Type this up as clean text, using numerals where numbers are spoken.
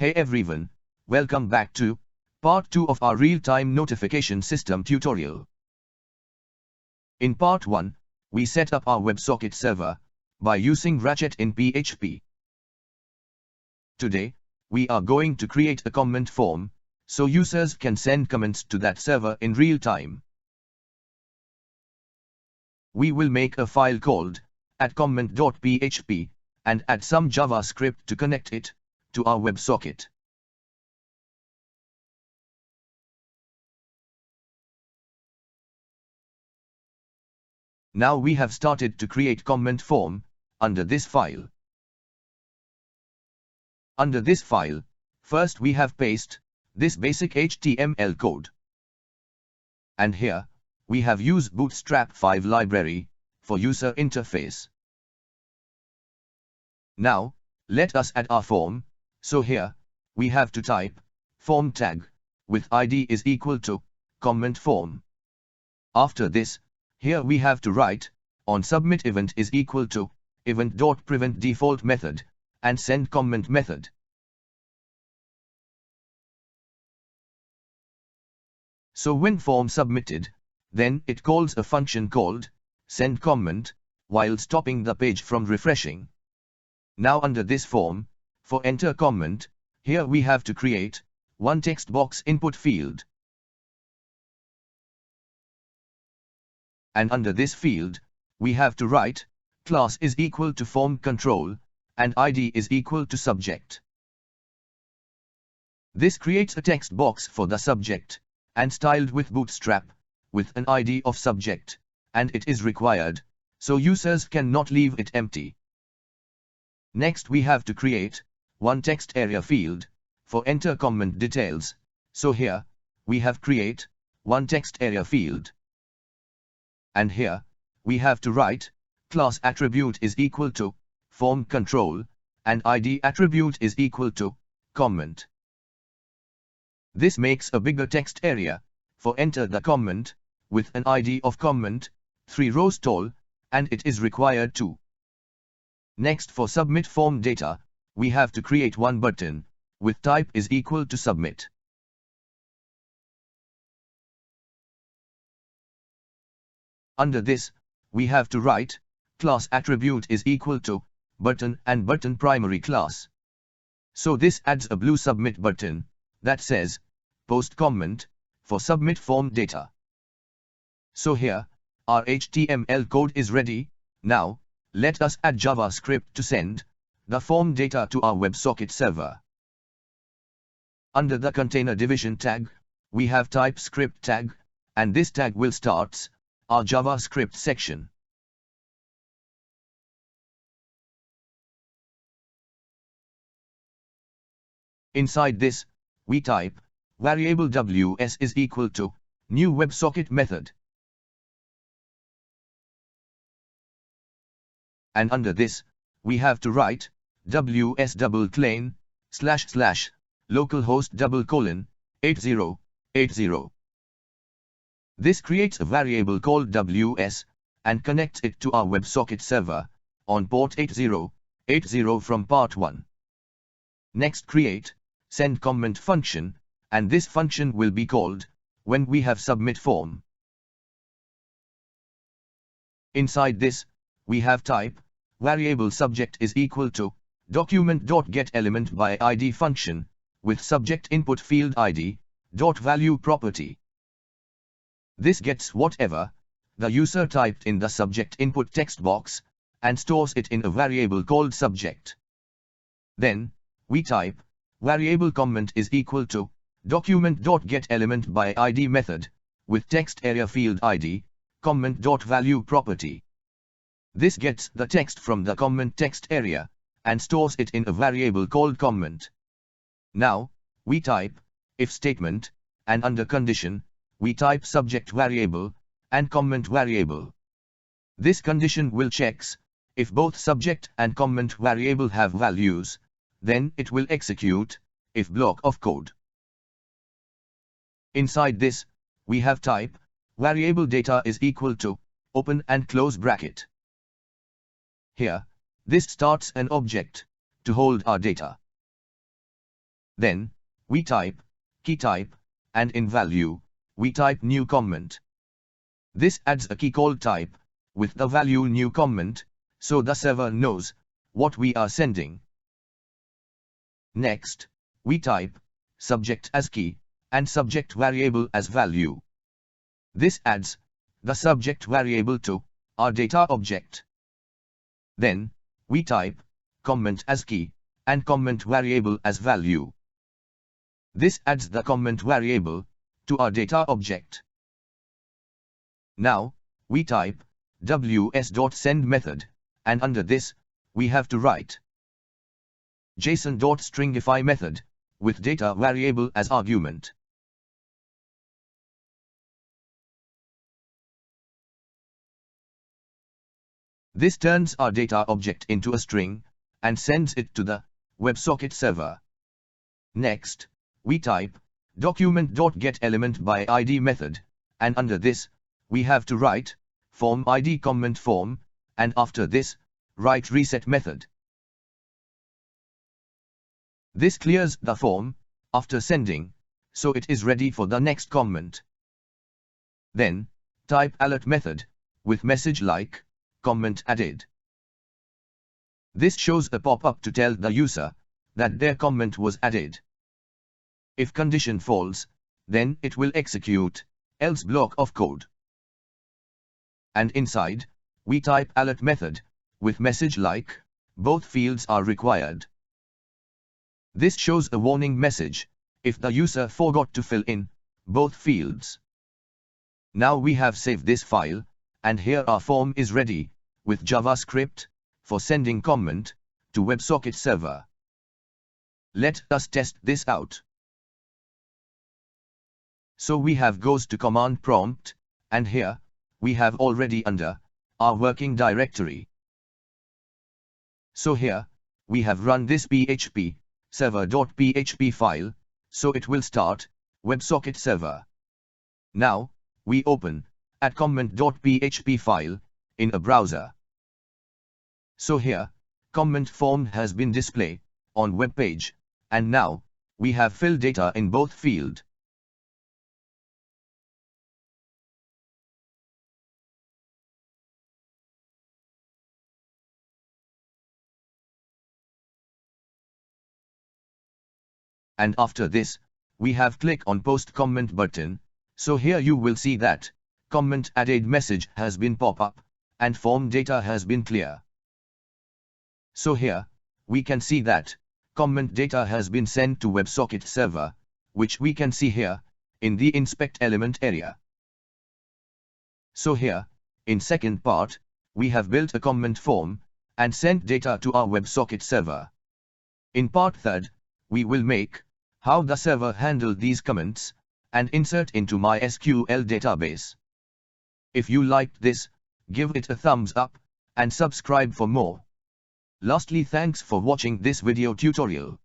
Hey everyone, welcome back to part 2 of our real-time notification system tutorial. In part 1, we set up our WebSocket server by using Ratchet in PHP. Today, we are going to create a comment form so users can send comments to that server in real time. We will make a file called @comment.php and add some JavaScript to connect it to our WebSocket. Now we have started to create comment form under this file. Under this file, first we have paste this basic HTML code. And here, we have used Bootstrap 5 library for user interface. Now, let us add our form. So here, we have to type form tag with ID is equal to comment form. After this, here we have to write on submit event is equal to event.prevent default method and send comment method. So when form submitted, then it calls a function called send comment while stopping the page from refreshing. Now under this form, for enter comment, here we have to create one text box input field. And under this field, we have to write class is equal to form control and ID is equal to subject. This creates a text box for the subject and styled with Bootstrap with an ID of subject, and it is required, so users cannot leave it empty. Next we have to create one text area field for enter comment details, so here we have create one text area field. And here, we have to write class attribute is equal to form control and ID attribute is equal to comment. This makes a bigger text area for enter the comment with an ID of comment 3 rows tall, and it is required too. Next for submit form data, we have to create one button with type is equal to submit. Under this, we have to write class attribute is equal to button and button primary class. So this adds a blue submit button that says post comment for submit form data. So here, our HTML code is ready. Now, let us add JavaScript to send the form data to our WebSocket server. Under the container division tag, we have TypeScript tag, and this tag will start our JavaScript section. Inside this, we type variable ws is equal to new WebSocket method. And under this, we have to write ws // localhost : 8080. This creates a variable called ws and connects it to our WebSocket server on port 8080 from part 1. Next create send comment function, and this function will be called when we have submit form. Inside this, we have type variable subject is equal to document.getElementById function with subject input field ID .value property. This gets whatever the user typed in the subject input text box and stores it in a variable called subject. Then, we type variable comment is equal to document.getElementById method with text area field ID comment.value property. This gets the text from the comment text area and stores it in a variable called comment. Now, we type if statement, and under condition, we type subject variable and comment variable. This condition will checks if both subject and comment variable have values, then it will execute if block of code. Inside this, we have type variable data is equal to open and close bracket. Here, this starts an object to hold our data. Then, we type key type, and in value, we type new comment. This adds a key called type, with the value new comment, so the server knows what we are sending. Next, we type subject as key, and subject variable as value. This adds the subject variable to our data object. Then, we type comment as key, and comment variable as value. This adds the comment variable to our data object. Now, we type ws.send method, and under this, we have to write json.stringify method, with data variable as argument. This turns our data object into a string, and sends it to the WebSocket server. Next, we type document.getElementById method, and under this, we have to write form id comment form, and after this, write reset method. This clears the form after sending, so it is ready for the next comment. Then, type alert method, with message like comment added. This shows a pop-up to tell the user that their comment was added. If condition false, then it will execute else block of code. And inside, we type alert method, with message like both fields are required. This shows a warning message if the user forgot to fill in both fields. Now we have saved this file, and here our form is ready with JavaScript for sending comment to WebSocket server. Let us test this out. So we have goes to command prompt, and here we have already under our working directory. So here we have run this PHP server.php file, so it will start WebSocket server. Now, we open at comment.php file in a browser. So here, comment form has been displayed on web page, and now, we have filled data in both field. And after this, we have click on post comment button, so here you will see that comment added message has been pop up, and form data has been clear. So here, we can see that comment data has been sent to WebSocket server, which we can see here in the inspect element area. So here, in second part, we have built a comment form and sent data to our WebSocket server. In part third, we will make how the server handle these comments and insert into MySQL database. If you liked this, give it a thumbs up and subscribe for more. Lastly, thanks for watching this video tutorial.